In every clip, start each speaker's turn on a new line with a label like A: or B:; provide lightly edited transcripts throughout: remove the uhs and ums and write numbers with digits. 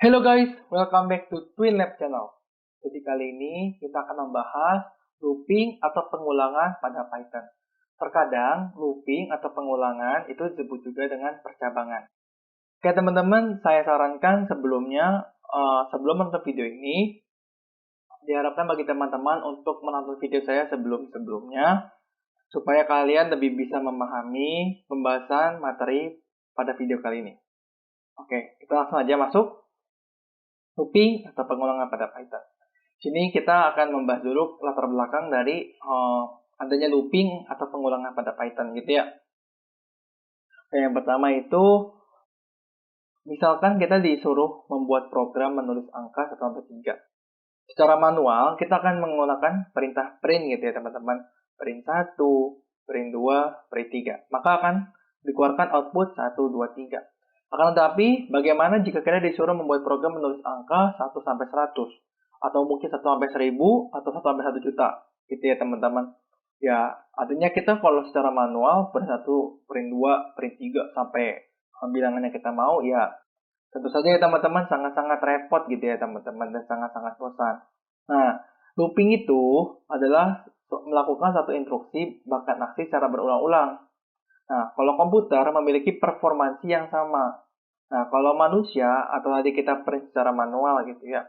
A: Hello guys, welcome back to Twin Lab Channel. Jadi kali ini kita akan membahas looping atau pengulangan pada Python. Terkadang looping atau pengulangan itu disebut juga dengan percabangan. Oke teman-teman, saya sarankan sebelum menonton video ini, diharapkan bagi teman-teman untuk menonton video saya sebelumnya, supaya kalian lebih bisa memahami pembahasan materi pada video kali ini. Oke, kita langsung aja masuk. Looping atau pengulangan pada Python. Sini kita akan membahas dulu latar belakang dari adanya looping atau pengulangan pada Python gitu ya. Yang pertama itu, misalkan kita disuruh membuat program menulis angka 1 sampai 3. Secara manual, kita akan menggunakan perintah print gitu ya teman-teman. Print 1, print 2, print 3. Maka akan dikeluarkan output 1, 2, 3. Akan tetapi, bagaimana jika kita disuruh membuat program menulis angka 1 sampai 100? Atau mungkin 1 sampai 1000, atau 1 sampai 1 juta. Gitu ya teman-teman. Ya, artinya kita kalau secara manual, print 1, print 2, print 3, sampai bilangan yang kita mau, ya tentu saja ya teman-teman sangat-sangat repot gitu ya teman-teman, dan sangat-sangat bosan. Nah, looping itu adalah melakukan satu instruksi bahkan aksi secara berulang-ulang. Nah, kalau komputer memiliki performansi yang sama. Nah, kalau manusia atau tadi kita print secara manual gitu ya,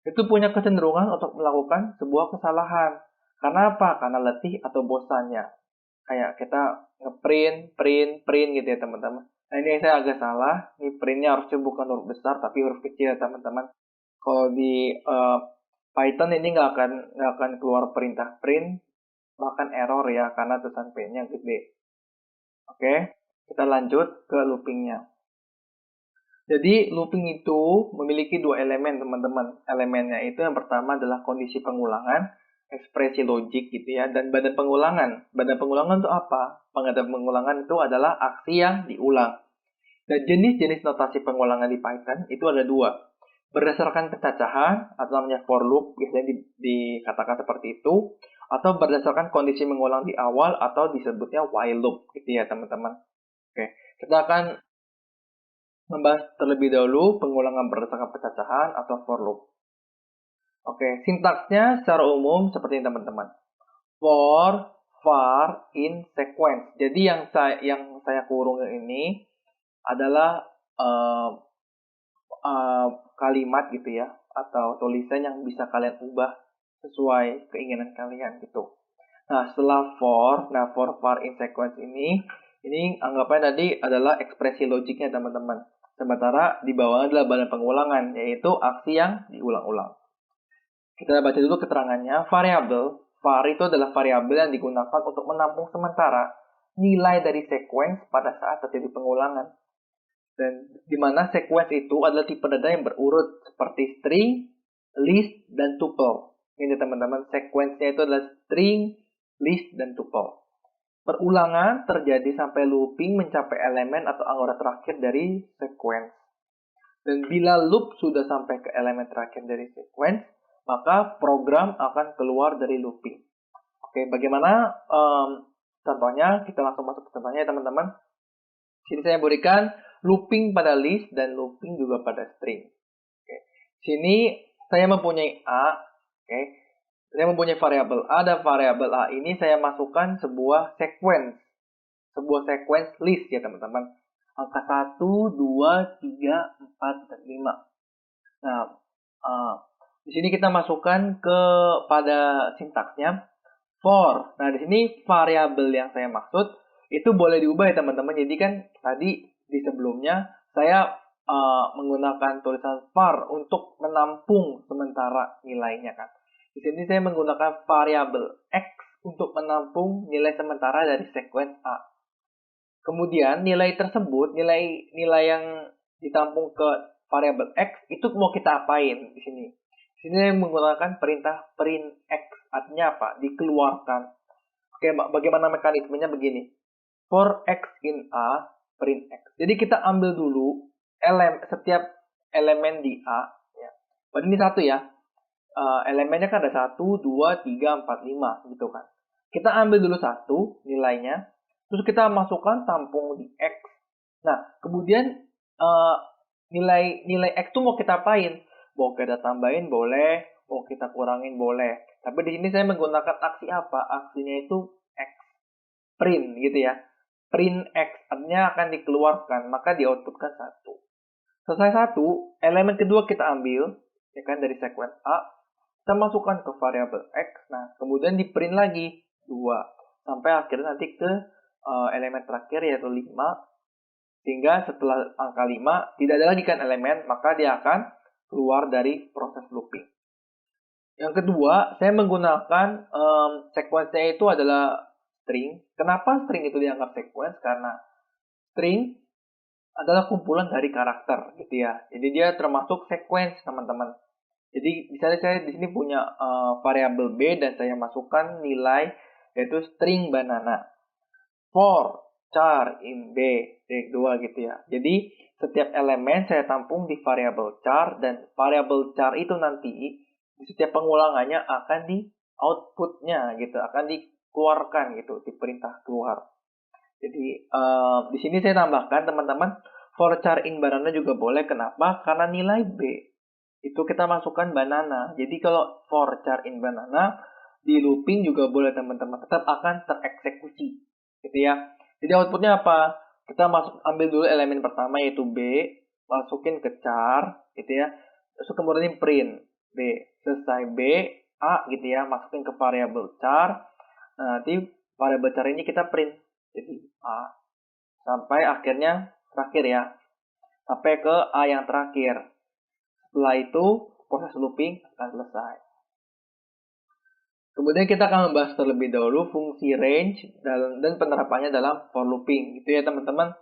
A: itu punya kecenderungan untuk melakukan sebuah kesalahan. Karena apa? Karena letih atau bosannya. Kayak kita print gitu ya teman-teman. Nah, ini saya agak salah. Ini printnya harusnya bukan huruf besar tapi huruf kecil ya teman-teman. Kalau di Python ini nggak akan keluar perintah print, bahkan error ya karena tulisan P-nya gede. Oke, kita lanjut ke loopingnya. Jadi looping itu memiliki dua elemen teman-teman. Elemennya itu yang pertama adalah kondisi pengulangan, ekspresi logik gitu ya, dan badan pengulangan. Badan pengulangan itu apa? Badan pengulangan itu adalah aksi yang diulang. Dan jenis-jenis notasi pengulangan di Python itu ada dua. Berdasarkan pecacahan atau namanya for loop, biasanya dikatakan seperti itu, atau berdasarkan kondisi mengulang di awal atau disebutnya while loop gitu ya teman-teman. Oke, kita akan membahas terlebih dahulu pengulangan berdasarkan pecacahan atau for loop. Oke, sintaksnya secara umum seperti ini teman-teman. For, var, in, sequence. Jadi yang saya kurung ini adalah kalimat gitu ya, atau tulisan yang bisa kalian ubah sesuai keinginan kalian gitu. Nah, setelah for, var, in, sequence ini anggapnya tadi adalah ekspresi logiknya teman-teman. Sementara di bawah adalah badan pengulangan, yaitu aksi yang diulang-ulang. Kita baca dulu keterangannya. Variabel, var itu adalah variabel yang digunakan untuk menampung sementara nilai dari sequence pada saat terjadi pengulangan. Dan di mana sequence itu adalah tipe data yang berurut seperti string, list, dan tuple. Ini teman-teman, sequence-nya itu adalah string, list, dan tuple. Perulangan terjadi sampai looping mencapai elemen atau anggota terakhir dari sequence. Dan bila loop sudah sampai ke elemen terakhir dari sequence, maka program akan keluar dari looping. Oke, bagaimana contohnya? Kita langsung masuk ke contohnya ya teman-teman. Sini saya berikan looping pada list dan looping juga pada string. Oke. Sini saya mempunyai A. Oke. Saya mempunyai variabel A, dan variabel A ini saya masukkan sebuah sequence. Sebuah sequence list ya teman-teman. Angka 1, 2, 3, 4, dan 5. Nah, di sini kita masukkan pada sintaksnya for. Nah, di sini variabel yang saya maksud itu boleh diubah ya teman-teman. Jadi kan tadi di sebelumnya saya menggunakan tulisan var untuk menampung sementara nilainya kan. Di sini saya menggunakan variabel x untuk menampung nilai sementara dari sequence A. Kemudian nilai tersebut, nilai yang ditampung ke variabel x itu mau kita apain di sini? Di sini saya menggunakan perintah print x. Artinya apa? Dikeluarkan. Oke, bagaimana mekanismenya begini. For x in A, print x. Jadi kita ambil dulu setiap elemen di A. Ya. Pada ini satu ya. Elemennya kan ada 1, 2, 3, 4, 5 gitu kan. Kita ambil dulu satu nilainya. Terus kita masukkan tampung di x. Nah, kemudian nilai X itu mau kita apain? Mau kita tambahin boleh, mau kita kurangin boleh. Tapi di sini saya menggunakan aksi apa? Aksinya itu X. Print gitu ya. Print X artinya akan dikeluarkan, maka di-outputkan 1. Selesai 1, elemen kedua kita ambil, ya kan, dari sequence A, kita masukkan ke variabel X, nah kemudian di print lagi 2, sampai akhirnya nanti ke elemen terakhir yaitu 5, sehingga setelah angka 5 tidak ada lagi kan elemen, maka dia akan keluar dari proses looping. Yang kedua, saya menggunakan sequence-nya itu adalah string. Kenapa string itu dianggap sequence? Karena string adalah kumpulan dari karakter gitu ya. Jadi dia termasuk sequence, teman-teman. Jadi misalnya saya di sini punya variabel B dan saya masukkan nilai yaitu string banana. For char in B, D2 gitu ya. Jadi setiap elemen saya tampung di variabel char dan variabel char itu nanti di setiap pengulangannya akan di outputnya gitu, akan dikeluarkan gitu, diperintah keluar. Jadi di sini saya tambahkan teman-teman for char in banana juga boleh. Kenapa? Karena nilai B itu kita masukkan banana. Jadi kalau for char in banana di looping juga boleh teman-teman, tetap akan tereksekusi gitu ya. Jadi outputnya apa? Kita ambil dulu elemen pertama yaitu B, masukin ke char gitu ya. Terus kemudian print B, selesai B, A gitu ya, masukin ke variabel char. Nah, nanti variabel char ini kita print. Jadi A sampai akhirnya terakhir ya, sampai ke A yang terakhir. Setelah itu proses looping akan selesai. Kemudian kita akan membahas terlebih dahulu fungsi range dan penerapannya dalam for looping gitu ya teman-teman.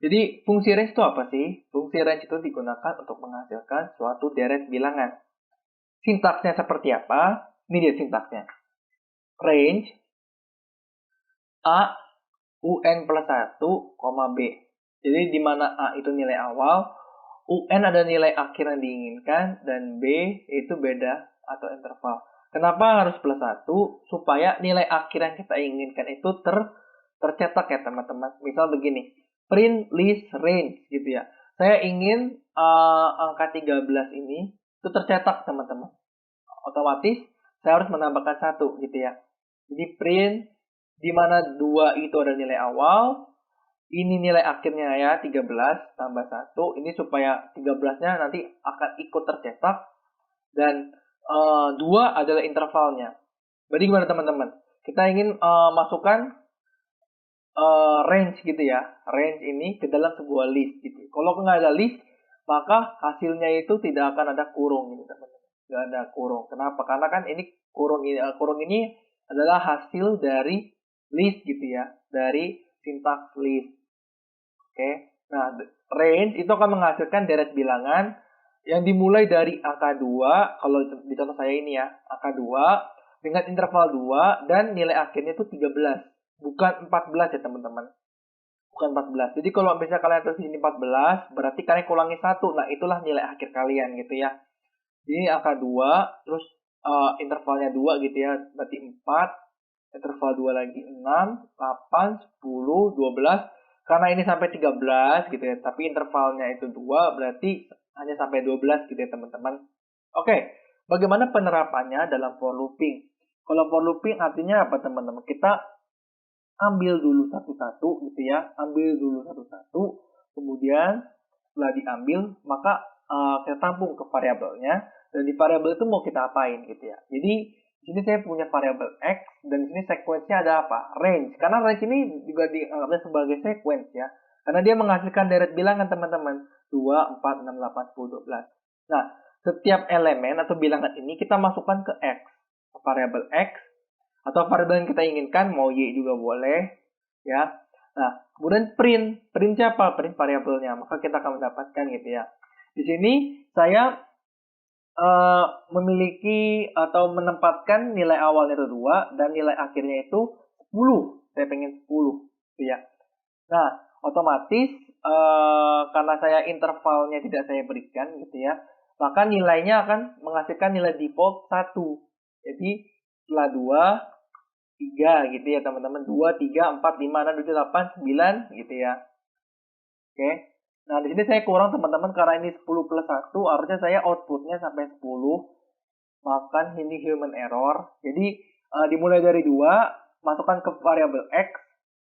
A: Jadi fungsi range itu apa sih? Fungsi range itu digunakan untuk menghasilkan suatu deret bilangan. Sintaksnya seperti apa? Ini dia sintaksnya. Range A UN plus 1, B. Jadi di mana A itu nilai awal, UN ada nilai akhir yang diinginkan, dan B itu beda atau interval. Kenapa harus plus 1? Supaya nilai akhir yang kita inginkan itu tercetak ya teman-teman. Misal begini, print list range gitu ya. Saya ingin angka 13 ini itu tercetak teman-teman. Otomatis saya harus menambahkan 1 gitu ya. Jadi print di mana 2 itu ada nilai awal, ini nilai akhirnya ya 13 tambah 1, ini supaya 13-nya nanti akan ikut tercetak, dan 2 adalah intervalnya. Berarti gimana teman-teman? Kita ingin masukkan range gitu ya, range ini ke dalam sebuah list gitu. Kalau nggak ada list, maka hasilnya itu tidak akan ada kurung gitu teman-teman. Nggak ada kurung. Kenapa? Karena kan ini kurung ini adalah hasil dari list gitu ya, dari sintaks list. Oke. Nah, range itu akan menghasilkan deret bilangan yang dimulai dari angka 2, kalau di contoh saya ini ya, angka 2 dengan interval 2 dan nilai akhirnya itu 13. Bukan 14 ya teman-teman. Bukan 14. Jadi kalau misalnya kalian tulis di sini 14, berarti kalian kurangi 1. Nah, itulah nilai akhir kalian gitu ya. Jadi angka 2, terus intervalnya 2 gitu ya, berarti 4. Interval 2 lagi 6, 8, 10, 12. Karena ini sampai 13 gitu ya, tapi intervalnya itu 2, berarti hanya sampai 12 gitu ya teman-teman. Oke, bagaimana penerapannya dalam for looping? Kalau for looping artinya apa teman-teman? Kita ambil dulu satu-satu gitu ya, ambil dulu satu-satu, kemudian setelah diambil, maka kita tampung ke variabelnya, dan di variabel itu mau kita apain gitu ya. Jadi di sini saya punya variabel X, dan di sini sequence-nya ada apa? Range. Karena range ini juga dianggap sebagai sequence ya. Karena dia menghasilkan deret bilangan teman-teman. 2, 4, 6, 8, 10, 12. Nah, setiap elemen atau bilangan ini kita masukkan ke X. Ke variabel X. Atau variabel yang kita inginkan, mau Y juga boleh. Ya. Nah, kemudian print. Print siapa? Print variabelnya. Maka kita akan mendapatkan gitu ya. Di sini saya memiliki atau menempatkan nilai awalnya itu 2 dan nilai akhirnya itu 10. Saya pengen 10 gitu ya. Nah, otomatis karena saya intervalnya tidak saya berikan gitu ya, maka nilainya akan menghasilkan nilai default 1. Jadi setelah 2, 3 gitu ya teman-teman. 2, 3, 4, 5, 6, 7, 8, 9 gitu ya. Oke. Nah, di sini saya kurang teman-teman karena ini 10 plus 1, harusnya saya outputnya sampai 10. Makan ini human error. Jadi dimulai dari 2, masukkan ke variabel X,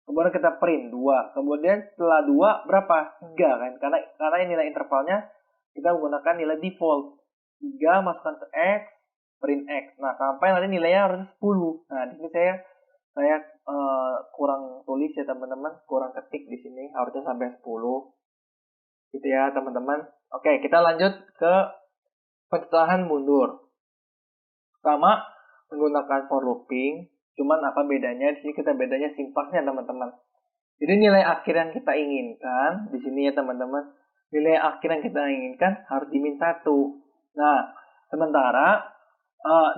A: kemudian kita print 2. Kemudian setelah 2 berapa? 3 kan? Karena nilai intervalnya kita menggunakan nilai default. 3 masukkan ke X, print X. Nah, sampai nanti nilainya harus 10. Nah, di sini saya kurang tulis ya teman-teman, kurang ketik di sini, harusnya sampai 10. Gitu ya teman-teman. Oke, kita lanjut ke pencacahan mundur. Pertama, menggunakan for looping, cuman apa bedanya? Di sini kita bedanya sintaksnya teman-teman. Jadi nilai akhir yang kita inginkan, di sini ya teman-teman, nilai akhir yang kita inginkan harus di min 1. Nah, sementara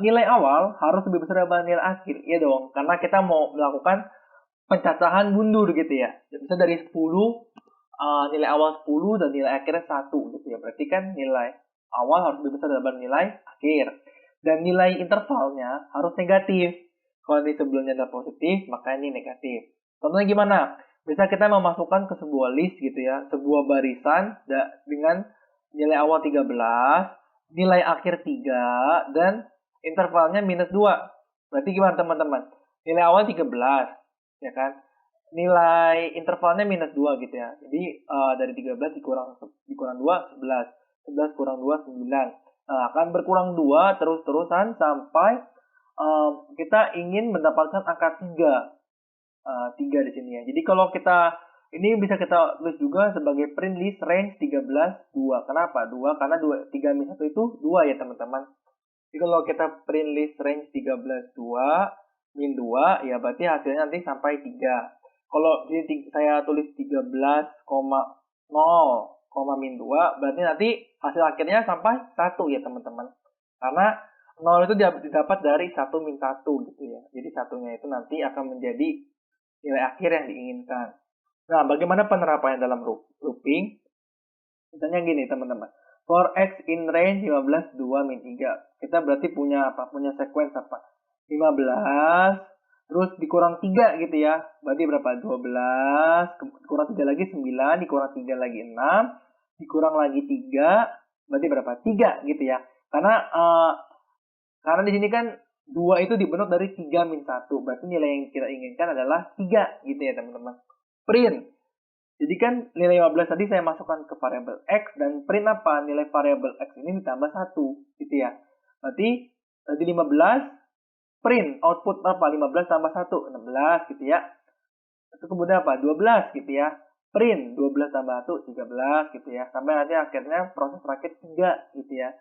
A: nilai awal harus lebih besar daripada nilai akhir, ya dong, karena kita mau melakukan pencacahan mundur gitu ya. Bisa dari 10, nilai awal 10 dan nilai akhirnya 1 gitu ya. Berarti kan nilai awal harus lebih besar daripada nilai akhir. Dan nilai intervalnya harus negatif. Kalau di sebelumnya ada positif, maka ini negatif. Contohnya gimana? Bisa kita memasukkan ke sebuah list gitu ya, sebuah barisan dengan nilai awal 13, nilai akhir 3, dan intervalnya minus 2. Berarti gimana teman-teman? Nilai awal 13, ya kan? Nilai intervalnya minus 2 gitu ya. Jadi dari 13 dikurang 2, 11. 11 kurang 2, 9. Nah, akan berkurang 2 terus-terusan sampai kita ingin mendapatkan angka 3. 3 di sini ya. Jadi kalau ini bisa kita tulis juga sebagai print list range 13, 2. Kenapa? 2, karena 3 min 1 itu 2 ya teman-teman. Jadi kalau kita print list range 13, 2, min 2, ya berarti hasilnya nanti sampai 3. Kalau ini saya tulis 13,0, min 2, berarti nanti hasil akhirnya sampai 1 ya teman-teman. Karena 0 itu didapat dari 1 min 1 gitu ya. Jadi satunya itu nanti akan menjadi nilai akhir yang diinginkan. Nah, bagaimana penerapannya dalam looping? Misalnya gini teman-teman. For x in range 15, 2, min 3. Kita berarti punya apa? Punya sequence apa? 15, terus dikurang 3 gitu ya. Berarti berapa? 12, dikurang 3 lagi 9, dikurang 3 lagi 6, dikurang lagi 3, berarti berapa? 3 gitu ya. Karena di sini kan 2 itu dibentuk dari 3 min 1. Berarti nilai yang kita inginkan adalah 3 gitu ya teman-teman. Print. Jadi kan nilai 15 tadi saya masukkan ke variabel X, dan print apa? Nilai variabel X ini ditambah 1 gitu ya. Berarti tadi 15, print output berapa? 15 tambah 1, 16 gitu ya. Itu kemudian apa? 12 gitu ya. Print 12 tambah 1, 13 gitu ya. Sampai nanti akhirnya proses rakit 3 gitu ya.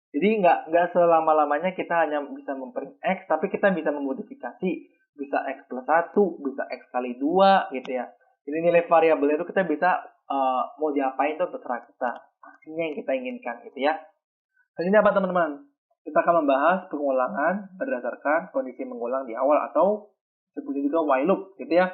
A: Jadi nggak selama-lamanya kita hanya bisa memprint X, tapi kita bisa memodifikasi. Bisa X plus 1, bisa X kali 2 gitu ya. Jadi nilai variabel itu kita bisa mau diapain itu terserah kita. Aksinya yang kita inginkan gitu ya. Dan ini apa teman-teman? Kita akan membahas pengulangan berdasarkan kondisi mengulang di awal atau disebutnya juga while loop gitu ya.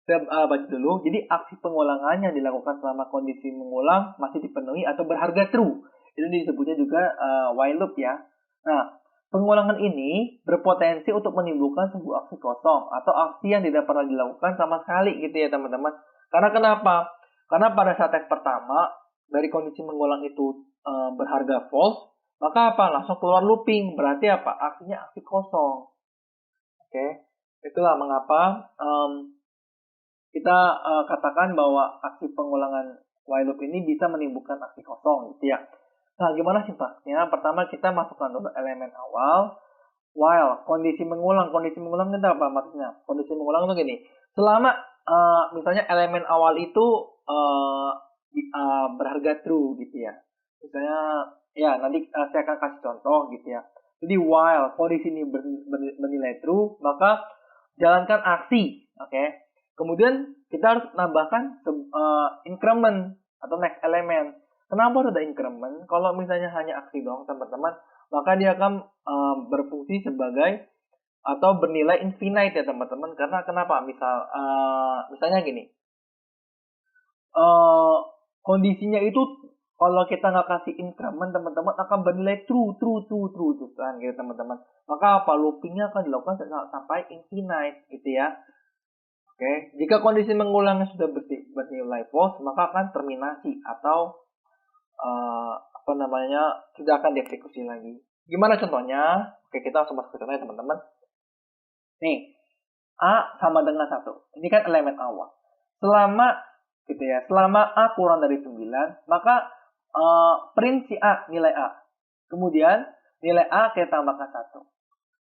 A: Saya baca dulu. Jadi aksi pengulangan yang dilakukan selama kondisi mengulang masih dipenuhi atau berharga true. Itu disebutnya juga while loop ya. Nah, pengulangan ini berpotensi untuk menimbulkan sebuah aksi kosong atau aksi yang tidak pernah dilakukan sama sekali gitu ya teman-teman. Karena kenapa? Karena pada saat tes pertama dari kondisi mengulang itu berharga false, maka apa? Langsung keluar looping. Berarti apa? Aksinya aksi kosong. Oke. Itulah mengapa kita katakan bahwa aksi pengulangan while loop ini bisa menimbulkan aksi kosong gitu ya. Nah, gimana sintaksnya? Pertama kita masukkan dulu elemen awal. While kondisi mengulang itu apa maksudnya? Kondisi mengulang itu gini. Selama misalnya elemen awal itu berharga true gitu ya. Misalnya ya nanti saya akan kasih contoh gitu ya. Jadi while kondisi ini bernilai true, maka jalankan aksi, oke? Kemudian kita harus nambahkan increment atau next element. Kenapa ada increment? Kalau misalnya hanya aksi doang teman-teman, maka dia akan berfungsi sebagai atau bernilai infinite ya teman-teman. Karena kenapa? Misalnya gini, kondisinya itu kalau kita nggak kasih increment teman-teman akan bernilai true terus kan gitu teman-teman. Maka apa? Loopingnya akan dilakukan sampai infinite gitu ya. Oke, jika kondisi mengulangnya sudah bernilai false, maka akan terminasi atau tidak akan dieksekusi lagi. Gimana contohnya? Oke, kita langsung masuk ke contohnya teman-teman. Nih, A sama dengan 1. Ini kan elemen awal. Selama A kurang dari 9, maka print si A, nilai A. Kemudian nilai A kita tambahkan 1.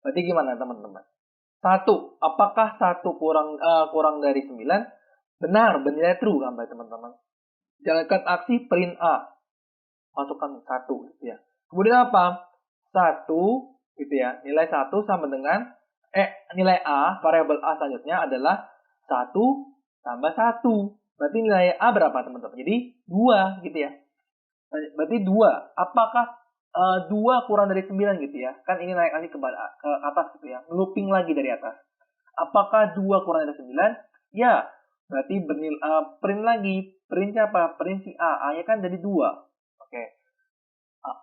A: Berarti gimana teman-teman? 1, apakah 1 kurang dari 9? Benar, bernilai true kan teman-teman. Jalankan aksi print A. Masukkan 1 gitu ya. Kemudian apa? 1 gitu ya. Nilai 1 sama dengan nilai A, variabel A selanjutnya adalah 1 tambah 1. Berarti nilai A berapa teman-teman? Jadi 2 gitu ya. Berarti 2. Apakah 2 kurang dari 9 gitu ya. Kan ini naik lagi ke atas gitu ya. Looping lagi dari atas. Apakah 2 kurang dari 9? Ya. Berarti print lagi. Print siapa? Print si A. A-nya kan dari 2. Oke.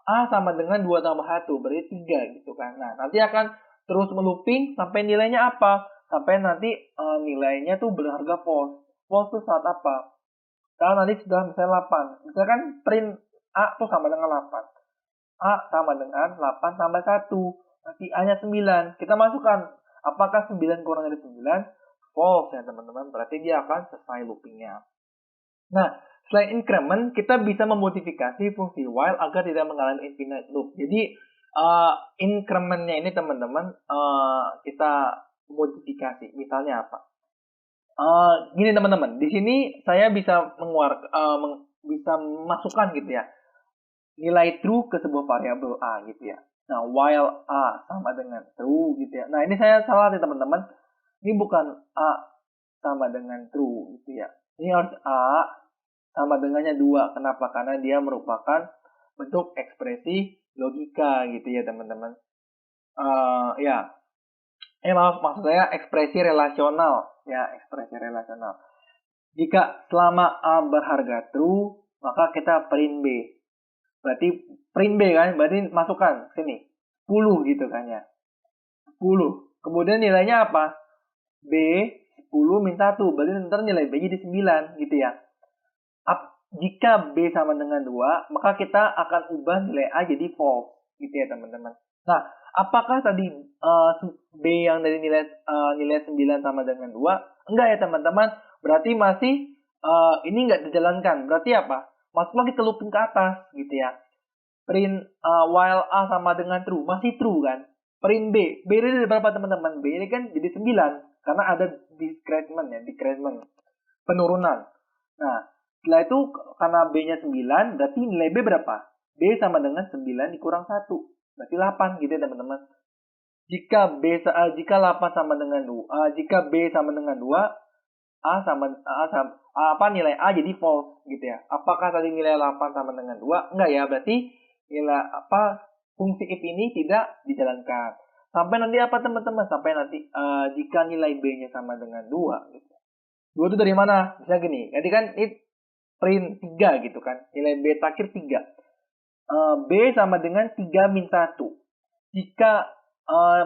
A: A sama dengan 2 tambah 1. Berarti 3 gitu kan. Nah, nanti akan terus melooping sampai nilainya apa? Sampai nanti nilainya tuh berharga false. False itu saat apa? Kalau nanti sudah misalnya 8. Misalkan print A tuh sama dengan 8. A sama dengan 8 tambah 1. Nanti A-nya 9. Kita masukkan. Apakah 9 kurang dari 9? False ya teman-teman. Berarti dia akan selesai loopingnya. Nah, selain increment, kita bisa memodifikasi fungsi while agar tidak mengalami infinite loop. Jadi, increment-nya ini teman-teman kita modifikasi. Misalnya apa? Gini teman-teman. Di sini saya bisa bisa masukkan gitu ya. Nilai true ke sebuah variabel A gitu ya. Nah, while A sama dengan true gitu ya. Nah, ini saya salah nih teman-teman. Ini bukan A sama dengan true gitu ya. Ini harus A sama dengannya 2. Kenapa? Karena dia merupakan bentuk ekspresi logika gitu ya teman-teman. Maksud saya ekspresi relasional. Ya, ekspresi relasional. Jika selama A berharga true, maka kita print B. Berarti print B kan, berarti masukkan sini 10 gitu kan ya. 10. Kemudian nilainya apa? B 10 min 1. Berarti ntar nilai B jadi 9 gitu ya. Jika B sama dengan 2, maka kita akan ubah nilai A jadi false gitu ya teman-teman. Nah, apakah tadi B yang dari nilai 9 sama dengan 2? Enggak ya teman-teman. Berarti masih ini enggak dijalankan. Berarti apa? Masuk lagi ke looping ke atas gitu ya. Print while A sama dengan true, masih true kan. Print B. B ini berapa teman-teman? B ini kan jadi 9 karena ada decrement. Penurunan. Nah, setelah itu karena B-nya 9, berarti nilai B berapa? B sama dengan 9 dikurang 1. Berarti 8 gitu ya teman-teman. Jika 8 sama dengan 2, jika B sama dengan 2, nilai A jadi false gitu ya. Apakah tadi nilai 8 sama dengan 2? Enggak ya, berarti nilai fungsi if ini tidak dijalankan. Sampai nanti apa teman-teman? Sampai nanti jika nilai B-nya sama dengan 2 gitu. 2 itu dari mana? Bisa gini. Jadi kan ini print 3 gitu kan. Nilai B terakhir 3. B sama dengan 3 min 1. Jika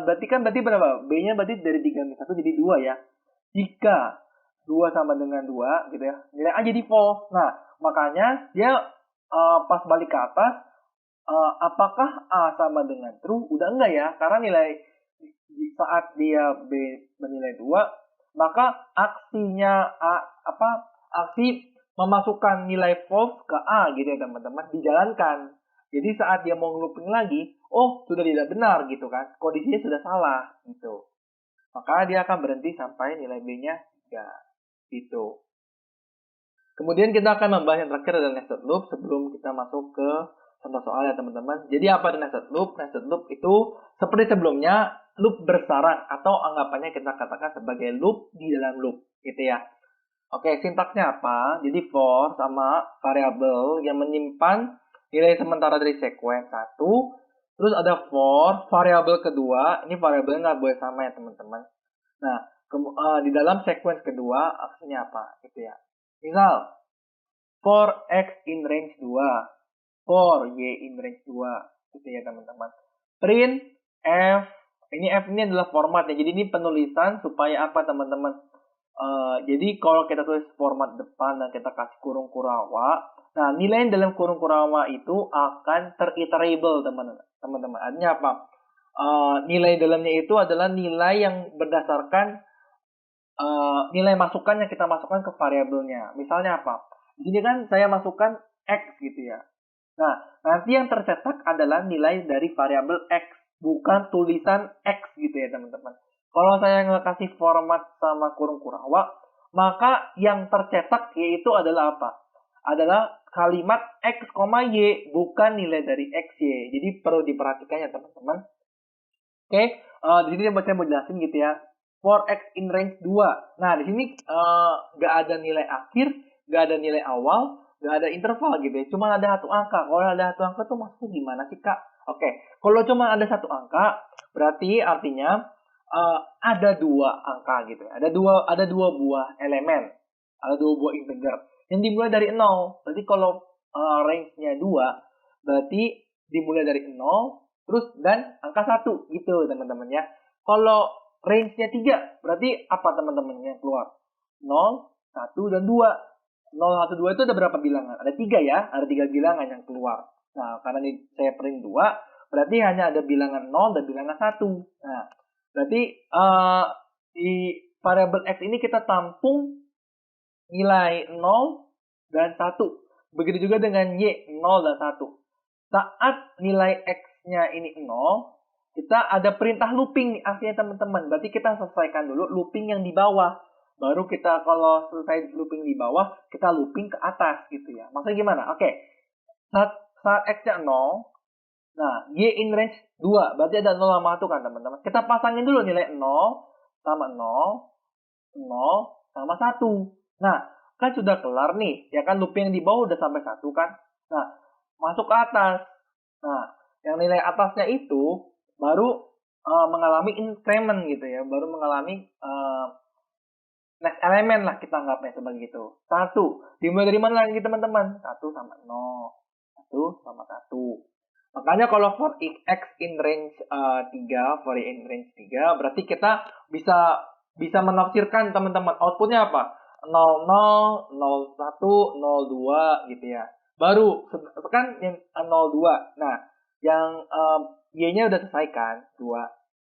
A: berarti berapa? B-nya berarti dari 3 min 1 jadi 2 ya. Jika 2 sama dengan 2 gitu ya. Nilai A jadi false. Nah, makanya dia pas balik ke atas apakah A sama dengan true? Udah enggak ya. Karena nilai saat dia B bernilai 2, maka aksinya aksi memasukkan nilai false ke A gitu ya teman-teman dijalankan. Jadi saat dia mau looping lagi, sudah tidak benar gitu kan. Kondisinya sudah salah gitu. Maka dia akan berhenti sampai nilai B-nya 3 gitu. Kemudian kita akan membahas yang terakhir adalah nested loop sebelum kita masuk ke contoh soal ya teman-teman. Jadi apa itu nested loop? Nested loop itu seperti sebelumnya loop bersarang atau anggapannya kita katakan sebagai loop di dalam loop gitu ya. Oke, sintaksnya apa? Jadi for sama variabel yang menyimpan nilai sementara dari sequence 1. Terus ada for variabel kedua. Ini variabelnya nggak boleh sama ya teman-teman. Nah, di dalam sequence kedua aksinya apa? Gitu ya. Misal, for x in range 2. For y in range 2. Gitu ya teman-teman. Print f. Ini f ini adalah formatnya. Jadi ini penulisan supaya apa teman-teman? Jadi kalau kita tulis format depan dan kita kasih kurung kurawa, nah nilai dalam kurung kurawa itu akan teriterable teman-teman. Artinya apa? Nilai dalamnya itu adalah nilai yang berdasarkan nilai masukan yang kita masukkan ke variabelnya. Misalnya apa? Di sini kan saya masukkan X gitu ya. Nah, nanti yang tercetak adalah nilai dari variabel X, bukan tulisan X gitu ya teman-teman. Kalau saya nggak kasih format sama kurung kurawa, maka yang tercetak yaitu adalah apa? Adalah kalimat X, Y, bukan nilai dari X, Y. Jadi perlu diperhatikan ya teman-teman. Oke, di sini saya mau jelasin gitu ya. For X in range 2. Nah, di sini nggak ada nilai akhir, nggak ada nilai awal, nggak ada interval gitu ya. Cuma ada satu angka. Kalau ada satu angka tuh maksudnya gimana sih, Kak? Oke, kalau cuma ada satu angka, berarti artinya ada dua angka gitu ya. Ada dua buah elemen. Ada dua buah integer. Yang dimulai dari 0. Berarti kalau range-nya 2, berarti dimulai dari 0, terus dan angka 1 gitu teman-teman ya. Kalau range-nya 3, berarti apa teman-teman yang keluar? 0, 1, dan 2. 0, 1, 2 itu ada berapa bilangan? Ada 3 ya, ada 3 bilangan yang keluar. Nah, karena ini saya print 2, berarti hanya ada bilangan 0 dan bilangan 1. Nah, berarti di variabel X ini kita tampung nilai 0 dan 1. Begitu juga dengan Y, 0 dan 1. Saat nilai X-nya ini 0, kita ada perintah looping aslinya teman-teman. Berarti kita selesaikan dulu looping yang di bawah. Baru kita kalau selesai looping di bawah, kita looping ke atas gitu ya. Maksudnya gimana? Oke. Saat X-nya 0, nah, Y in range 2. Berarti ada 0 sama 1 kan teman-teman. Kita pasangin dulu nilai 0 sama 0, 0 sama 1. Nah, kan sudah kelar nih. Ya kan looping yang di bawah udah sampai 1 kan. Nah, masuk ke atas. Nah, yang nilai atasnya itu baru mengalami increment gitu ya. Baru mengalami next element lah kita anggapnya sebagai itu. 1. Dimulai dari mana lagi teman-teman? 1 sama 0. 1 sama 1. Makanya kalau for X in range 3, for Y in range 3, berarti kita bisa menafsirkan teman-teman. Outputnya apa? 00, 01, 02 gitu ya. Baru kan yang 02. Nah, yang Y-nya udah selesai kan? 2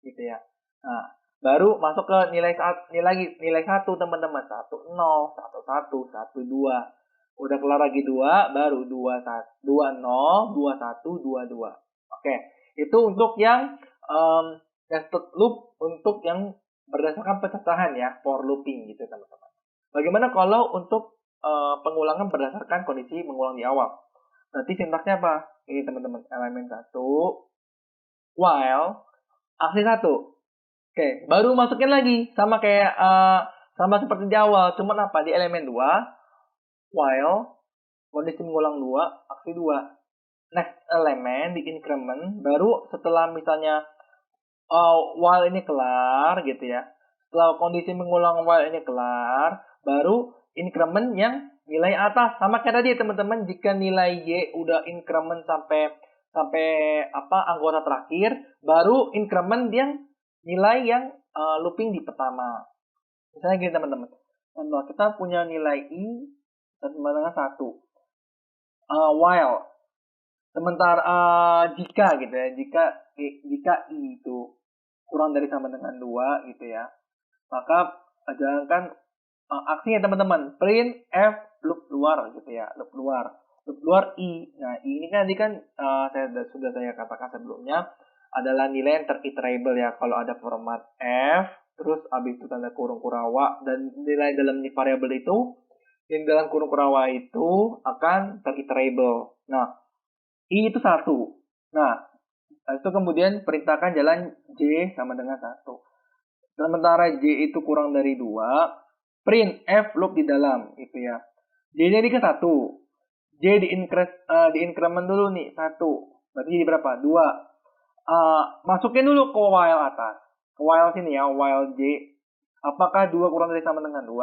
A: gitu ya. Nah, baru masuk ke nilai nilai 1 teman-teman. 10, 11, 12. Udah kelar lagi 2, baru 20, 21, 22. Oke, itu untuk yang nested loop, untuk yang berdasarkan pecahan ya, for looping gitu teman-teman. Bagaimana kalau untuk pengulangan berdasarkan kondisi mengulang di awal? Nanti sintaksnya apa? Ini teman-teman, elemen 1, while, aksi 1. Oke, baru masukin lagi, sama kayak sama seperti di awal, cuman apa? Di elemen 2, while, kondisi mengulang 2, aksi 2. Next elemen di increment, baru setelah misalnya while ini kelar gitu ya. Setelah kondisi mengulang while ini kelar, baru increment yang nilai atas. Sama kayak tadi teman-teman, jika nilai Y udah increment sampai anggota terakhir, baru increment yang nilai yang looping di pertama. Misalnya gini teman-teman. Contoh, kita punya nilai I sama dengan 1. While. Sementara jika gitu ya, jika I itu kurang dari sama dengan 2 gitu ya, maka jalankan aksinya teman-teman, print F loop luar gitu ya, loop luar I. Nah, I ini kan tadi kan sudah saya katakan sebelumnya adalah nilai yang teriterable ya. Kalau ada format F, terus habis itu tanda kurung kurawa, dan nilai dalam variabel itu, yang dalam kurung kurawa itu akan teriterable. Nah, I itu 1. Nah, itu kemudian perintahkan jalan J sama dengan 1. Sementara J itu kurang dari 2, print F loop di dalam gitu ya. J-nya ini ke 1. J di increment dulu nih, 1. Berarti jadi berapa? 2. Masukin dulu ke while atas. Ke while sini ya, while J. Apakah 2 kurang dari sama dengan 2?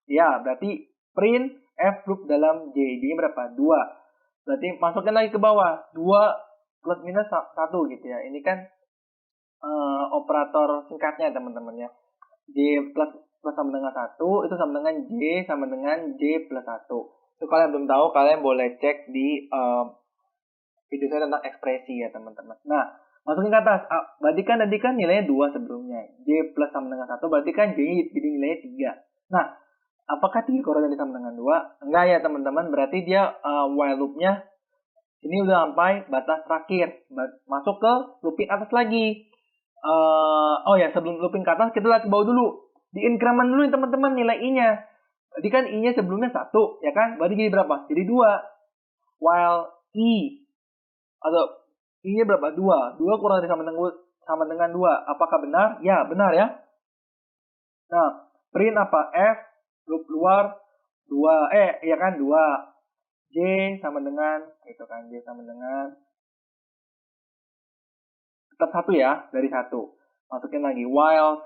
A: Ya, berarti print F loop dalam J. J-nya berapa? 2. Berarti masukin lagi ke bawah. 2 plus minus 1 gitu ya. Ini kan operator singkatnya teman-teman ya. J plus plus sama dengan 1 itu sama dengan J sama dengan J plus 1. Itu kalian belum tahu, kalian boleh cek di video saya tentang ekspresi ya teman-teman. Nah, masukin ke atas. Berarti kan tadi kan nilainya 2 sebelumnya. J plus sama dengan 1 berarti kan J jadi nilainya 3. Nah, apakah 3 kurang dari sama dengan 2? Enggak ya teman-teman, berarti dia while loop-nya ini udah sampai batas terakhir. Masuk ke looping atas lagi. Oh ya, sebelum looping ke atas kita lihat ke bawah dulu. Di increment dulu ya teman-teman nilai I-nya. Berarti kan I-nya sebelumnya 1, ya kan? Berarti jadi berapa? Jadi 2. While I atau I-nya berapa? 2. 2 kurang dari sama dengan 2. Apakah benar? Ya, benar ya. Nah, print apa? F loop luar 2. Ya kan 2. J sama dengan itu kan J sama dengan tetap 1 ya, dari 1. Masukin lagi while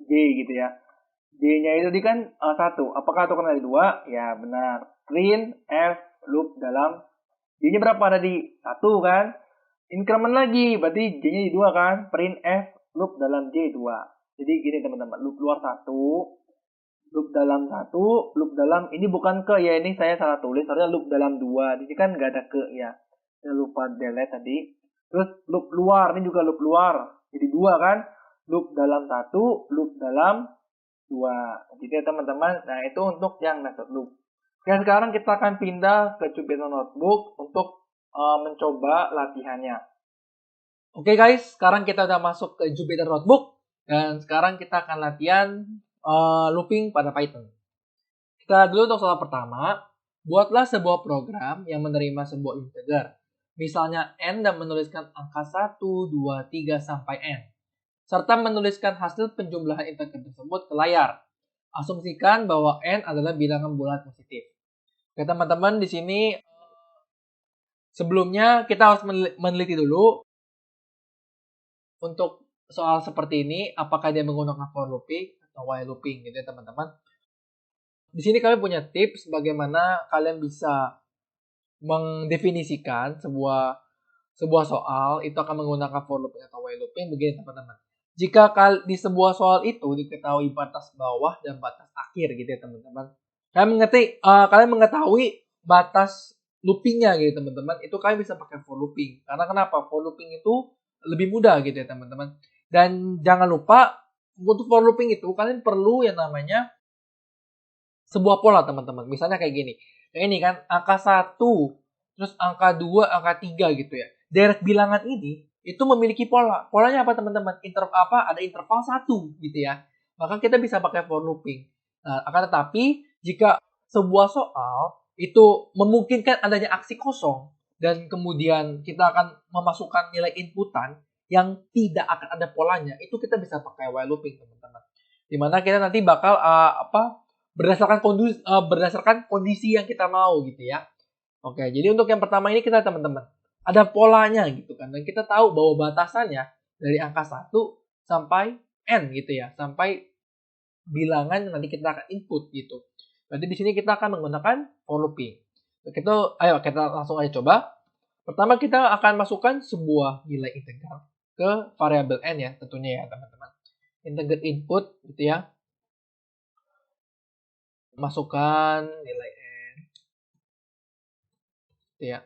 A: J gitu ya. J-nya itu tadi kan 1. Apakah itu kurang dari 2? Ya, benar. Print F loop dalam J-nya berapa tadi? 1 kan? Increment lagi, berarti J-nya di 2 kan? Print F loop dalam J 2. Jadi gini teman-teman, loop luar 1, loop dalam 1, loop dalam, ini bukan ke ya, ini saya salah tulis, harusnya loop dalam 2. Di sini kan nggak ada ke ya. Saya lupa delete tadi. Terus loop luar, ini juga loop luar. Jadi 2 kan? Loop dalam 1, loop dalam 2. Gitu ya teman-teman. Nah, itu untuk yang nested loop. Oke, sekarang kita akan pindah ke Jupyter Notebook untuk mencoba latihannya. Oke guys, sekarang kita udah masuk ke Jupyter Notebook. Dan sekarang kita akan latihan looping pada Python. Kita dulu untuk soal pertama. Buatlah sebuah program yang menerima sebuah integer. Misalnya n dan menuliskan angka 1, 2, 3 sampai n. Serta menuliskan hasil penjumlahan integer tersebut ke layar. Asumsikan bahwa n adalah bilangan bulat positif. Oke teman-teman, di sini sebelumnya kita harus meneliti dulu untuk soal seperti ini, apakah dia menggunakan for looping atau while looping gitu ya teman-teman. Di sini kalian punya tips bagaimana kalian bisa mendefinisikan sebuah soal itu akan menggunakan for looping atau while looping. Begini teman-teman. Jika di sebuah soal itu diketahui batas bawah dan batas akhir gitu ya teman-teman. Kalian mengetahui batas loopingnya gitu teman-teman. Itu kalian bisa pakai for looping. Karena kenapa? For looping itu lebih mudah gitu ya teman-teman. Dan jangan lupa untuk for looping itu kalian perlu yang namanya sebuah pola teman-teman. Misalnya kayak gini. Yang ini kan angka 1, terus angka 2, angka 3 gitu ya. Deret bilangan ini itu memiliki pola. Polanya apa teman-teman? Ada interval 1 gitu ya. Maka kita bisa pakai for looping. Nah, akan tetapi jika sebuah soal itu memungkinkan adanya aksi kosong dan kemudian kita akan memasukkan nilai inputan yang tidak akan ada polanya, itu kita bisa pakai while looping teman-teman. Dimana kita nanti bakal berdasarkan kondisi yang kita mau gitu ya. Oke, jadi untuk yang pertama ini kita teman-teman ada polanya gitu kan, dan kita tahu bahwa batasannya dari angka 1 sampai n gitu ya, sampai bilangan yang nanti kita akan input gitu. Berarti di sini kita akan menggunakan for looping. Ayo kita langsung aja coba. Pertama kita akan masukkan sebuah nilai integer ke variabel n ya, tentunya ya teman-teman. Integer input gitu ya. Masukkan nilai n. Gitu ya.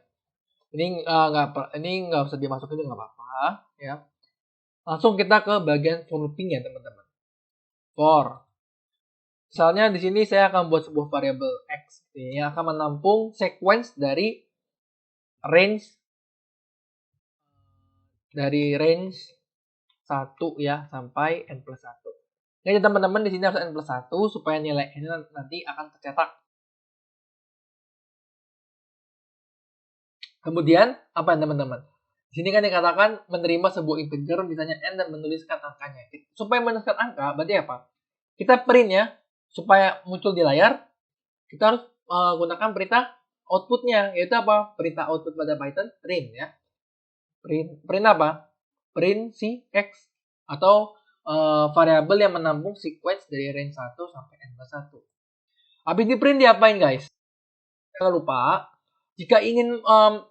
A: Ini nggak usah dimasukin juga nggak apa-apa ya. Langsung kita ke bagian for looping ya teman-teman. For. Misalnya di sini saya akan buat sebuah variabel x yang akan menampung sequence dari range 1 ya sampai n plus 1. Jadi teman-teman di sini harus n plus 1 supaya nilai n nanti akan tercetak. Kemudian apa teman-teman? Di sini kan dikatakan menerima sebuah integer misalnya n dan menuliskan angkanya. Supaya menuliskan angka berarti apa? Kita print ya. Supaya muncul di layar, kita harus gunakan perintah outputnya, yaitu apa? Perintah output pada Python, print ya. Print apa? Print si x atau variabel yang menampung sequence dari range 1 sampai n plus 1. Habis di print diapain guys? Jangan lupa, jika ingin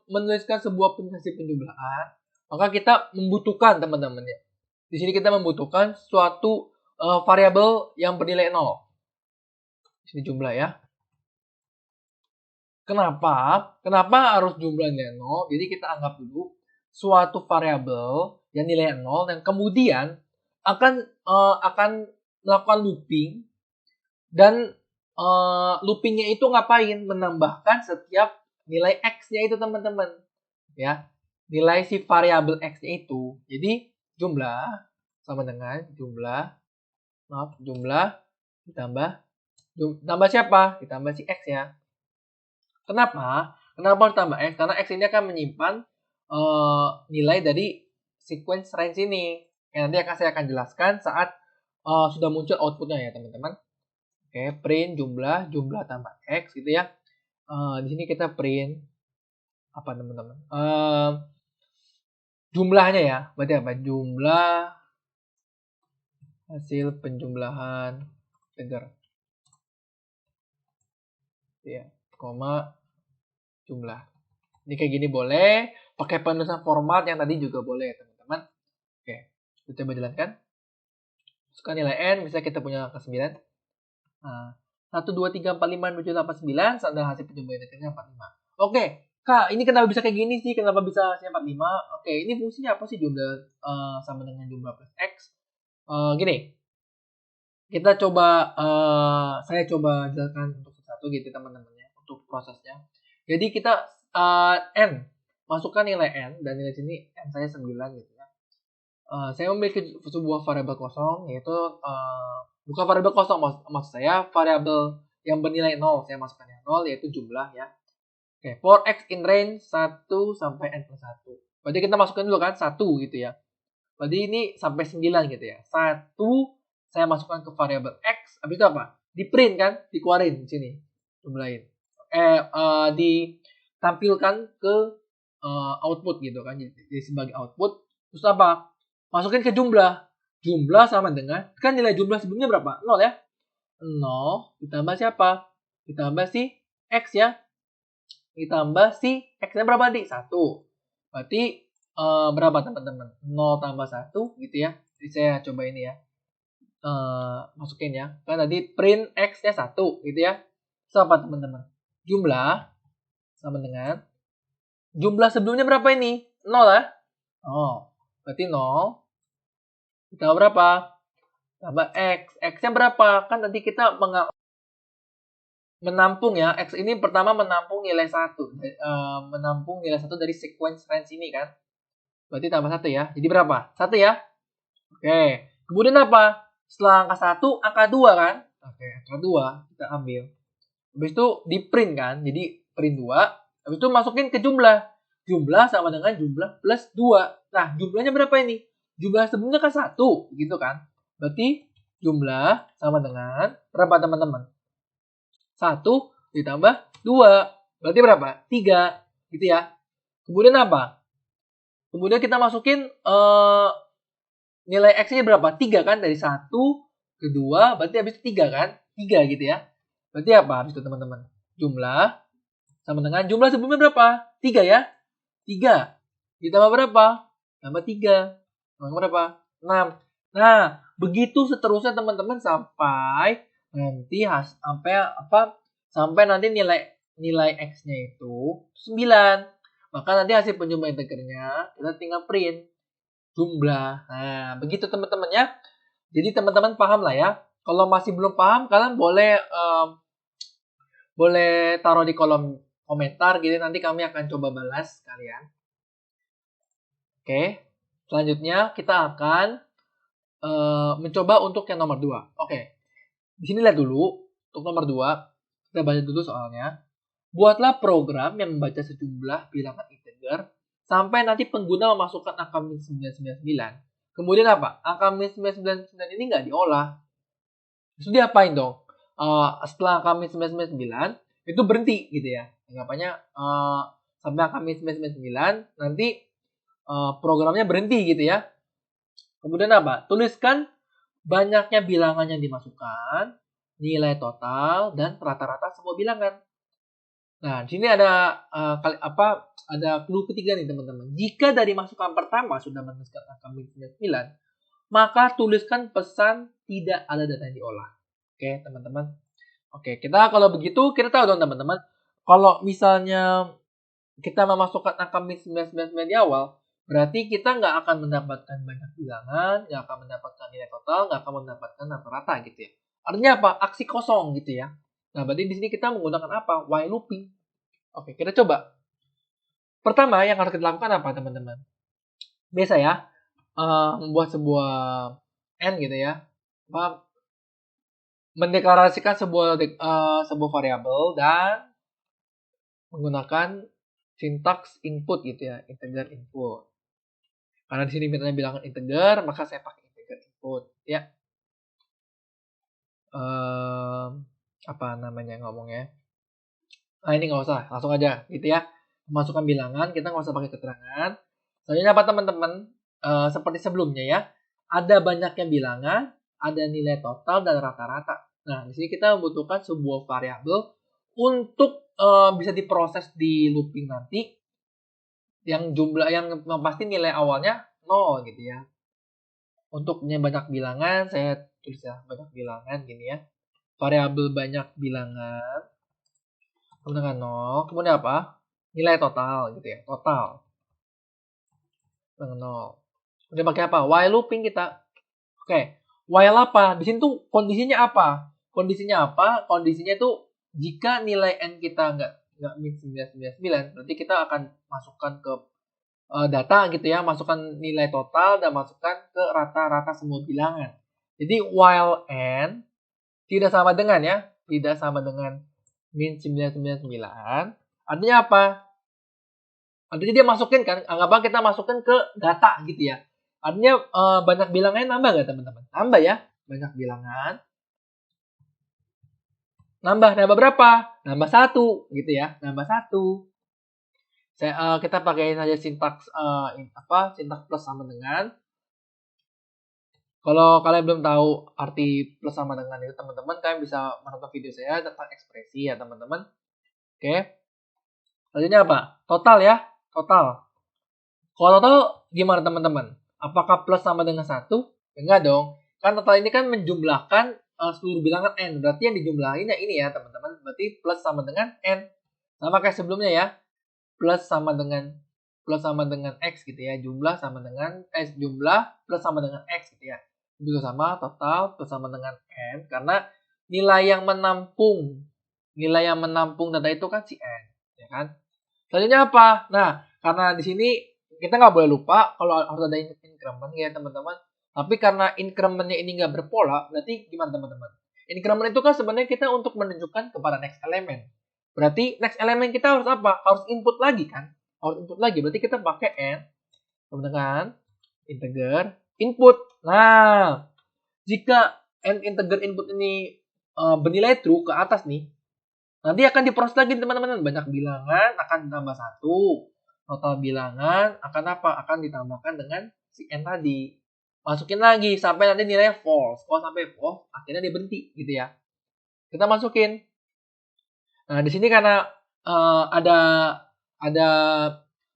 A: menuliskan sebuah hasil penjumlahan, maka kita membutuhkan teman-teman ya. Di sini kita membutuhkan suatu variabel yang bernilai 0. Sini jumlah ya. Kenapa harus jumlah nilai 0? Jadi kita anggap dulu suatu variabel yang nilai 0 yang kemudian akan melakukan looping, dan loopingnya itu ngapain? Menambahkan setiap nilai x-nya itu teman-teman. Ya, nilai si variabel x-nya itu. Jadi jumlah sama dengan jumlah ditambah siapa? Ditambah si x ya. Kenapa harus tambah x? Karena x ini akan menyimpan nilai dari sequence range ini. Yang nanti saya akan jelaskan saat sudah muncul outputnya ya teman-teman. Oke, print jumlah tambah x gitu ya. Di sini kita print apa teman-teman? Jumlahnya ya. Berarti apa? Jumlah hasil penjumlahan integer. Ya, koma jumlah. Ini kayak gini boleh, pakai penulisan format yang tadi juga boleh teman-teman. Oke, kita coba jalankan. Masukkan nilai n, misalnya kita punya angka 9. Nah, 1, 2, 3, 4, 5, 6, 7, 8, 9, dan hasil penjumlahan integernya 45. Oke, Kak, ini kenapa bisa kayak gini sih? Kenapa bisa hasilnya 45? Oke, ini fungsinya apa sih jumlah sama dengan jumlah plus x? Gini, kita coba, saya coba jelaskan untuk satu gitu teman-teman ya, untuk prosesnya. Jadi kita n, masukkan nilai n, dan nilai sini n saya 9 gitu ya. Saya memiliki sebuah variabel kosong, yaitu bukan variabel kosong, maksud saya variabel yang bernilai 0, saya masukkan yang 0, yaitu jumlah ya. Oke, for x in range 1 sampai n plus 1. Berarti kita masukkan dulu kan 1 gitu ya. Berarti ini sampai 9 gitu ya. 1 saya masukkan ke variabel x, habis itu apa? Di print kan, dikeluarin di sini, jumlahin. Ditampilkan ke output gitu kan, jadi sebagai output. Terus apa? Masukin ke jumlah. Jumlah sama dengan, kan nilai jumlah sebelumnya berapa? 0 ya. 0 ditambah siapa? Ditambah si x ya. Ditambah si x-nya berapa tadi? 1. Berarti berapa teman-teman? 0 tambah 1 gitu ya. Jadi saya coba ini ya. Masukin ya. Kan tadi print x-nya 1 gitu ya. Terus apa teman-teman? Jumlah sama dengan jumlah sebelumnya berapa ini? 0 lah. Oh, berarti 0 ditambah berapa? Tambah x. X-nya berapa? Kan tadi kita menampung ya. X ini pertama menampung nilai 1. Menampung nilai 1 dari sequence range ini kan. Berarti tambah 1 ya. Jadi berapa? 1 ya. Oke. Kemudian apa? Setelah angka 1, angka 2 kan? Oke, angka 2 kita ambil. Habis itu di print kan. Jadi print 2. Habis itu masukin ke jumlah. Jumlah sama dengan jumlah plus 2. Nah, jumlahnya berapa ini? Jumlah sebelumnya kan 1, gitu kan? Berarti jumlah sama dengan berapa teman-teman? 1 ditambah 2. Berarti berapa? 3, gitu ya. Kemudian apa? Kemudian kita masukin nilai x-nya berapa? 3 kan? Dari 1 ke 2, berarti habis 3 kan? 3 gitu ya. Berarti apa habis itu teman-teman? Jumlah sama dengan jumlah sebelumnya berapa? 3 ya. 3 ditambah berapa? Tambah 3. Tambah berapa? 6. Nah, begitu seterusnya teman-teman sampai nanti sampai nanti nilai x-nya itu 9. Maka nanti hasil penjumlahan integernya kita tinggal print jumlah. Nah, begitu teman-teman ya. Jadi teman-teman paham lah ya. Kalau masih belum paham, kalian boleh taruh di kolom komentar gitu, nanti kami akan coba balas kalian. Oke, selanjutnya kita akan mencoba untuk yang nomor 2. Oke, di sini lihat dulu untuk nomor 2, kita baca dulu soalnya. Buatlah program yang membaca sejumlah bilangan integer sampai nanti pengguna memasukkan angka min 999. Kemudian apa? Angka min 999 ini nggak diolah. Terus diapain dong? Setelah angka min 999 itu berhenti gitu ya. Anggapannya sampai angka min 999 nanti programnya berhenti gitu ya. Kemudian apa? Tuliskan banyaknya bilangan yang dimasukkan, nilai total, dan rata-rata semua bilangan. Nah, di sini ada ada clue ketiga nih teman-teman. Jika dari masukan pertama sudah menuliskan angka min 99, maka tuliskan pesan tidak ada data yang diolah. Oke, teman-teman.
B: Oke, kita kalau begitu kita tahu dong teman-teman. Kalau misalnya kita memasukkan angka min 999 di awal, berarti kita nggak akan mendapatkan banyak bilangan, nggak akan mendapatkan nilai total, nggak akan mendapatkan rata-rata gitu ya. Artinya apa? Aksi kosong gitu ya. Nah, berarti di sini kita menggunakan apa? While looping. Oke, kita coba. Pertama yang harus kita lakukan apa teman-teman? Biasa ya, membuat sebuah n gitu ya, mendeklarasikan sebuah variabel dan menggunakan sintaks input gitu ya, integer input. Karena di sini mintanya bilangan integer, maka saya pakai integer input ya. Apa namanya ngomongnya? Nah ini nggak usah, langsung aja gitu ya. Masukkan bilangan, kita nggak usah pakai keterangan. Soalnya apa teman-teman? Seperti sebelumnya ya, ada banyaknya bilangan, ada nilai total dan rata-rata. Nah di sini kita membutuhkan sebuah variabel untuk bisa diproses di looping nanti, yang pasti nilai awalnya 0 gitu ya. Untuk banyak bilangan, saya tulis ya banyak bilangan gini ya. Variabel banyak bilangan kemudian 0, kemudian apa? Nilai total gitu ya, total dengan 0. Kemudian pakai apa? While looping kita. Oke, while apa? Di sini tuh kondisinya apa? Kondisinya itu jika nilai n kita nggak min 999, berarti kita akan masukkan ke data gitu ya, masukkan nilai total dan masukkan ke rata-rata semua bilangan. Jadi while n tidak sama dengan ya, tidak sama dengan min 999. Artinya apa? Artinya dia masukin kan, anggaplah kita masukin ke data gitu ya. Artinya banyak bilangannya nambah nggak teman-teman? Nambah ya, banyak bilangan. Nambah berapa? Nambah 1 gitu ya, nambah 1. Kita pakai saja sintaks sintaks plus sama dengan. Kalau kalian belum tahu arti plus sama dengan itu teman-teman, kalian bisa menonton video saya tentang ekspresi ya teman-teman. Oke. Selanjutnya apa? Total ya, total. Kalau total gimana teman-teman? Apakah plus sama dengan 1? Enggak dong. Kan total ini kan menjumlahkan seluruh bilangan n. Berarti yang dijumlahin ya ini ya teman-teman. Berarti plus sama dengan n. Sama kayak sebelumnya ya. Plus sama dengan x gitu ya. Jumlah plus sama dengan x gitu ya. Juga sama total plus sama dengan n. Karena nilai yang menampung data itu kan si n. Ya kan? Selanjutnya apa? Nah, karena di sini kita nggak boleh lupa kalau harus ada increment ya teman-teman. Tapi karena incrementnya ini nggak berpola, berarti gimana teman-teman? Increment itu kan sebenarnya kita untuk menunjukkan kepada next elemen. Berarti next elemen kita harus apa? Harus input lagi kan? Harus input lagi. Berarti kita pakai n, teman-teman, integer input. Nah, jika n integer input ini bernilai true ke atas nih, nanti akan diproses lagi teman-teman. Banyak bilangan akan ditambah 1. Total bilangan akan apa? Akan ditambahkan dengan si n tadi. Masukin lagi sampai nanti nilainya false. Kalau sampai false, akhirnya dia berhenti gitu ya. Kita masukin. Nah, di sini karena ada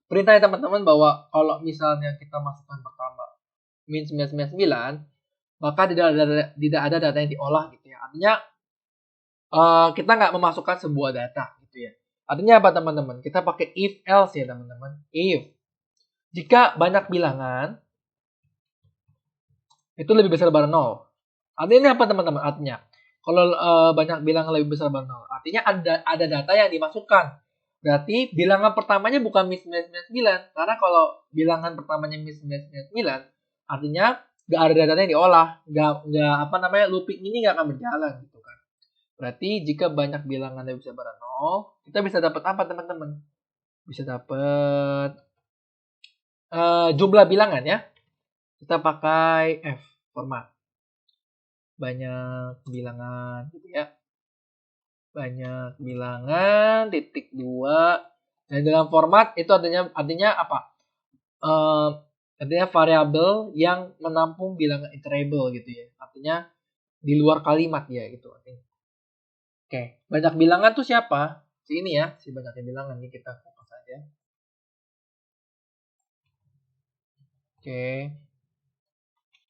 B: perintah ya teman-teman bahwa kalau misalnya kita masukkan pertama min 999, maka tidak ada data yang diolah gitu ya. Artinya kita nggak memasukkan sebuah data gitu ya. Artinya apa teman-teman? Kita pakai if else ya teman-teman. If jika banyak bilangan itu lebih besar daripada 0. Artinya apa teman-teman? Artinya kalau banyak bilangan lebih besar daripada 0, artinya ada data yang dimasukkan. Berarti bilangan pertamanya bukan min 999, karena kalau bilangan pertamanya min 999, artinya nggak ada data yang diolah, nggak looping ini nggak akan berjalan gitu kan. Berarti jika banyak bilangan lebih besar daripada 0, kita bisa dapat apa teman-teman? Bisa dapat jumlah bilangan ya. Kita pakai F format. Banyak bilangan gitu ya. Banyak bilangan titik 2. Dan dalam format itu artinya apa? Artinya variabel yang menampung bilangan iterable gitu ya. Artinya di luar kalimat ya gitu artinya. Oke, banyak bilangan tuh siapa? Si ini ya, si banyaknya bilangan ini kita fokus aja. Oke.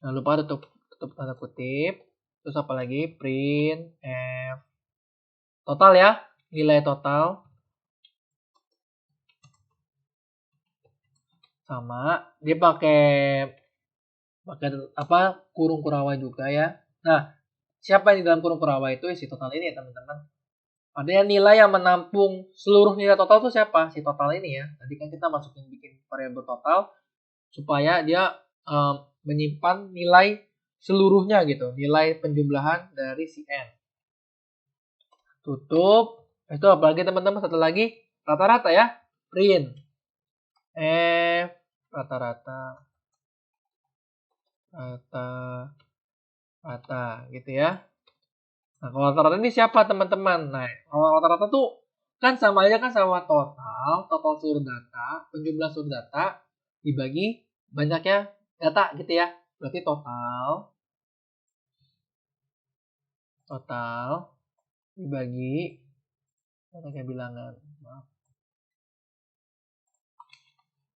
B: Jangan lupa tutup tanda kutip. Terus apa lagi? Print F Total ya, nilai total. Sama, dia pakai apa, kurung kurawai juga ya. Nah, siapa yang di dalam kurung kurawai itu isi total ini ya teman-teman. Artinya nilai yang menampung seluruh nilai total itu siapa? Si total ini ya. Tadi kan kita masukin bikin variabel total supaya dia menyimpan nilai seluruhnya gitu, nilai penjumlahan dari si n. Tutup. Itu apalagi teman-teman, satu lagi rata-rata ya. Print f rata-rata rata gitu ya. Nah, kalau rata-rata ini siapa teman-teman? Nah, kalau rata-rata tuh kan sama aja kan sama total seluruh data, penjumlahan seluruh data dibagi banyaknya data gitu ya. Berarti total dibagi banyaknya bilangan. Maaf.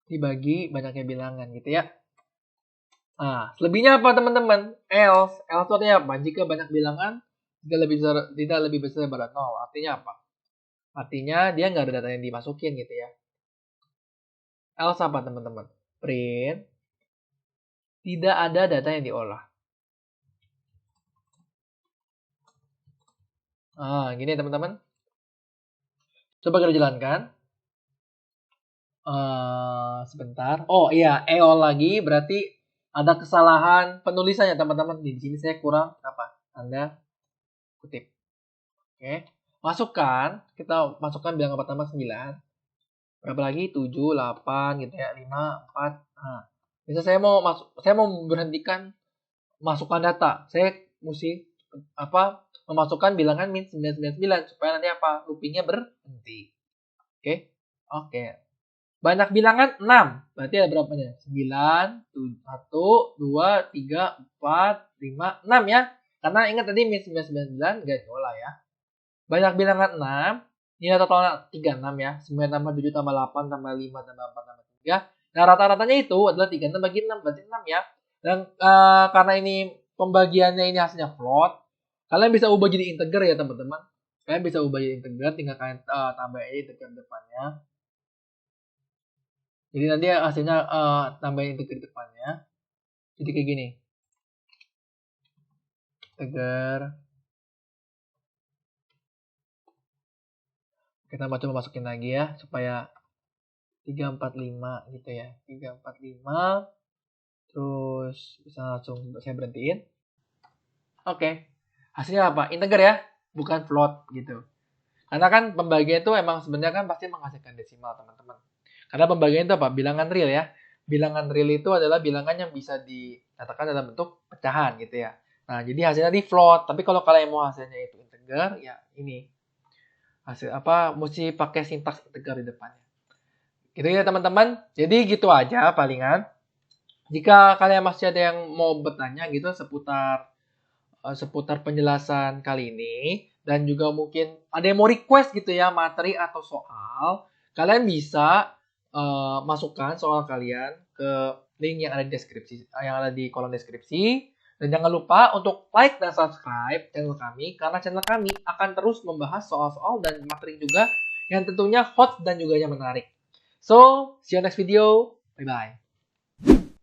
B: Dibagi banyaknya bilangan gitu ya. Nah, selebihnya apa teman-teman? Else itu artinya apa? Jika banyak bilangan tidak lebih besar daripada 0. Artinya apa? Artinya dia nggak ada data yang dimasukin gitu ya. Else apa teman-teman? Print tidak ada data yang diolah. Nah, gini teman-teman. Coba kita jalankan. Sebentar. Oh iya, EOL lagi berarti ada kesalahan penulisannya teman-teman. Di sini saya kurang apa? Anda kutip. Oke. Kita masukkan bilangan pertama 9. Berapa lagi? 7, 8 gitu ya, 5, 4. Nah, bisa saya mau berhentikan masukkan data. Saya mesti memasukkan bilangan min 999 supaya nanti loopingnya berhenti. Oke. Banyak bilangan 6. Berarti ada berapanya? 9, 1, 2, 3, 4, 5, 6 ya. Karena ingat tadi min 999 gak diolah ya. Banyak bilangan 6. Nilai totalnya 36 ya. 9 tambah 7 tambah 8 tambah 5 tambah 4 tambah 3. Nah rata-ratanya itu adalah 36 bagi 6. Berarti 6 ya. Dan karena ini pembagiannya ini hasilnya float. Kalian bisa ubah jadi integer ya teman-teman. Kalian bisa ubah jadi integer. Tinggal kalian tambah aja integer depannya. Jadi nanti hasilnya tambahin integer di depannya. Jadi kayak gini. Integer. Kita coba masukin lagi ya. Supaya 345 gitu ya. 345. Terus bisa langsung saya berhentiin. Oke. Hasilnya apa? Integer ya. Bukan float gitu. Karena kan pembagian itu emang sebenarnya kan pasti menghasilkan desimal teman-teman. Karena pembagian itu apa? Bilangan real ya. Bilangan real itu adalah bilangan yang bisa dikatakan dalam bentuk pecahan gitu ya. Nah, jadi hasilnya di float. Tapi kalau kalian mau hasilnya itu integer, ya ini. Hasil mesti pakai sintaks integer di depannya. Gitu ya teman-teman. Jadi gitu aja palingan. Jika kalian masih ada yang mau bertanya gitu seputar penjelasan kali ini, dan juga mungkin ada yang mau request gitu ya materi atau soal, kalian bisa masukkan soal kalian ke link yang ada di deskripsi, yang ada di kolom deskripsi. Dan jangan lupa untuk like dan subscribe channel kami, karena channel kami akan terus membahas soal-soal dan materi juga yang tentunya hot dan juga yang menarik. So, see you next video. Bye bye.